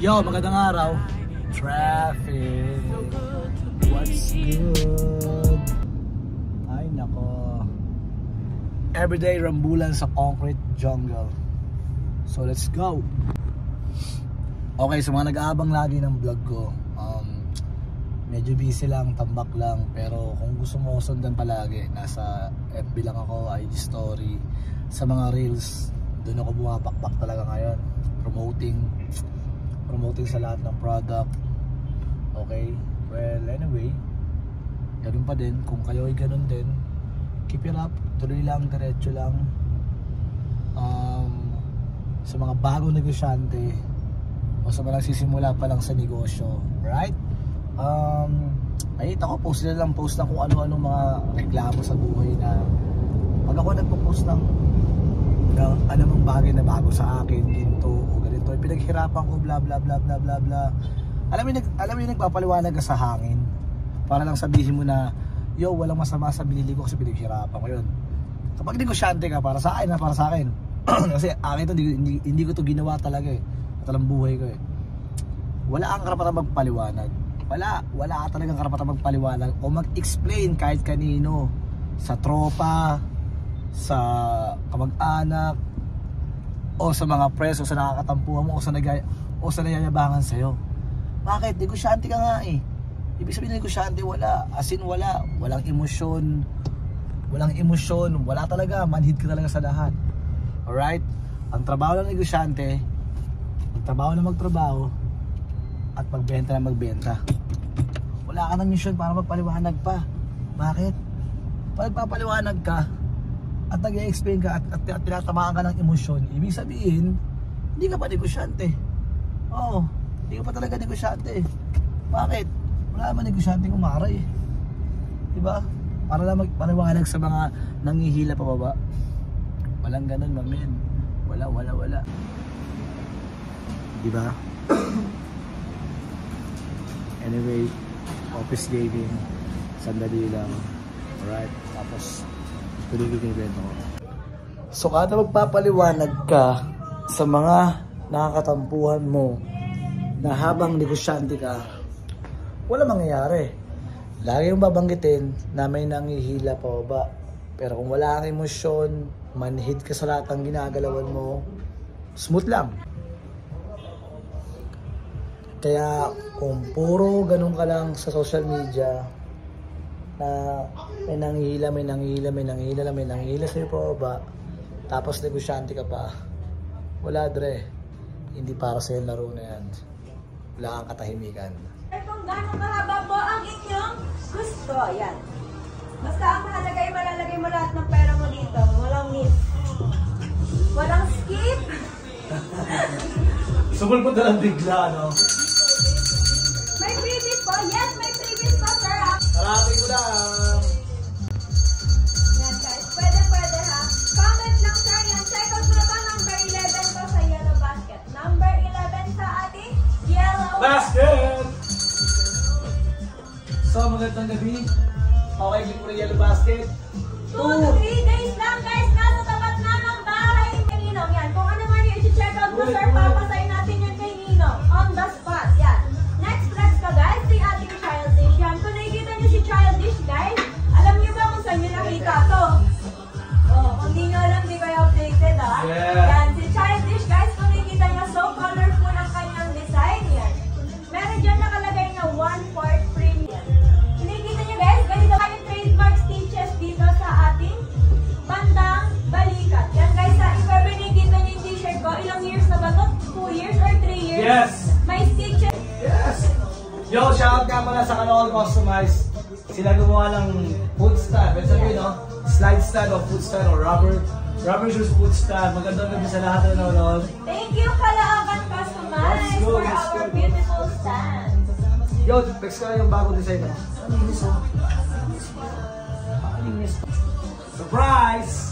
Yo, magandang araw. Traffic. What's good? Ay nako. Everyday rambulan sa concrete jungle. So let's go. Okay, so mga nag-aabang lagi ng vlog ko, medyo busy lang, tambak lang. Pero kung gusto mo sundan palagi, nasa FB lang ako, IG story, sa mga reels, doon ako bumabakbak talaga ngayon. Promoting sa lahat ng product. Okay, well anyway, ganun pa din. Kung kayo ay ganun din, keep it up, tuloy lang, diretso lang. Sa mga bagong negosyante o sa mga nagsisimula pa lang sa negosyo, right? Nakita ko post lang kung ano-ano mga reklamo sa buhay na pag ako nagpo-post ng anumang bagay na bago sa akin, ginto o ganito, pinaghirapan ko, bla bla bla bla bla bla. Alam mo yung nagpapaliwanag ka sa hangin para lang sabihin mo na yo, walang masama sa binili ko kasi pinaghirapan ko yun. Kapag negosyante ka, para sa akin kasi akin ito, hindi ko to ginawa talaga eh, talang buhay ko eh. Wala kang karapatan magpaliwanag, wala ka talagang karapatan magpaliwanag o mag-explain kahit kanino, sa tropa, sa kamag-anak, o sa mga preso, sa nakakatampuhan mo, o sa nayayabangan sa'yo. Bakit? Negosyante ka nga eh. Ibig sabihin ng negosyante, wala. As in wala. Walang emosyon. Wala talaga. Manhid ka talaga sa lahat. Alright? Ang trabaho ng negosyante, magtrabaho na magtrabaho, at magbenta na magbenta. Wala ka ng mission para magpaliwanag pa. Bakit? Pag papaliwanag ka at nag-i-explain ka at tinatamaan ka ng emosyon, ibig sabihin hindi ka pa negosyante. Oo, hindi ka pa talaga negosyante. Bakit? Wala naman negosyanteng umaray, diba? Para lang magpaliwanag sa mga nangihila pa baba. Walang ganun, mamen. Wala. Diba? Anyway, office gaming, sandali lang. Alright, tapos tuloy yung evento ko. So kada magpapaliwanag ka sa mga nakakatampuhan mo na habang negosyante ka, wala mangyayari. Lagi yung babanggitin na may nangihila pa ba. Pero kung wala kang emosyon, manhid ka sa lahat ng ginagalawan mo, smooth lang. Kaya kung puro ganun ka lang sa social media na may nangihila sa'yo pa ba, tapos negosyante ka pa, wala dre, hindi para sa'yo laro na yan. Wala kang katahimikan. Kung gano'ng kahaba po ang inyong gusto, yan. Basta ang mahalaga ay malalagay mo lahat ng pera mo dito. Walang miss. Walang skip. Sumulpot na lang bigla, no? May freebies po. Yes, may freebies po, sir. Harapin ko lang. Yan, guys. Pwede ha. Comment lang, sir. Yan. Check out mo na ba? Number 11 po sa yellow basket. Number 11 sa ating yellow basket! So, magandang gabi. Okay, click mo na yellow basket. 2 to 3 days lang, guys. Nasa tapat na ng bahay ni Ninong. Yan. Kung ano man yung i-check out mo, sir, papasayin natin yan kay Ninong. On the spot. Yan. Next flex ka, guys. Si ating Childish. Yan. Kung nakikita niyo si Childish, guys, alam niyo ba kung saan niyo nakita to? Oh, kung di niyo alam, di kayo updated, ha? Yeah. Yan. Si Childish, guys, kung nakikita niyo, so colorful ang kanyang design. Yan. Meron dyan nakalagay na 1/4 premium. Nakikita niyo, guys, ganito kayong trademark stitches dito sa ating bandang balikat. Yan, guys, sa if ever nakikita niyo yung t-shirt ko, ilang years na ba ito? 2 years or 3 years? Yes! May stitches. Yes! Yo, shoutout nga pala sa Kanoon Customize. Sila gumawa ng food stand. Pwede sabihin, no? Slide stand o food stand o rubber shoes food stand. Magandang gabi sa lahat na nanonood. Thank you, Kalaakan Customize, for our beautiful stand. Yo, text ko na yung bagong design. Ang linis, oh. Ang linis. Surprise!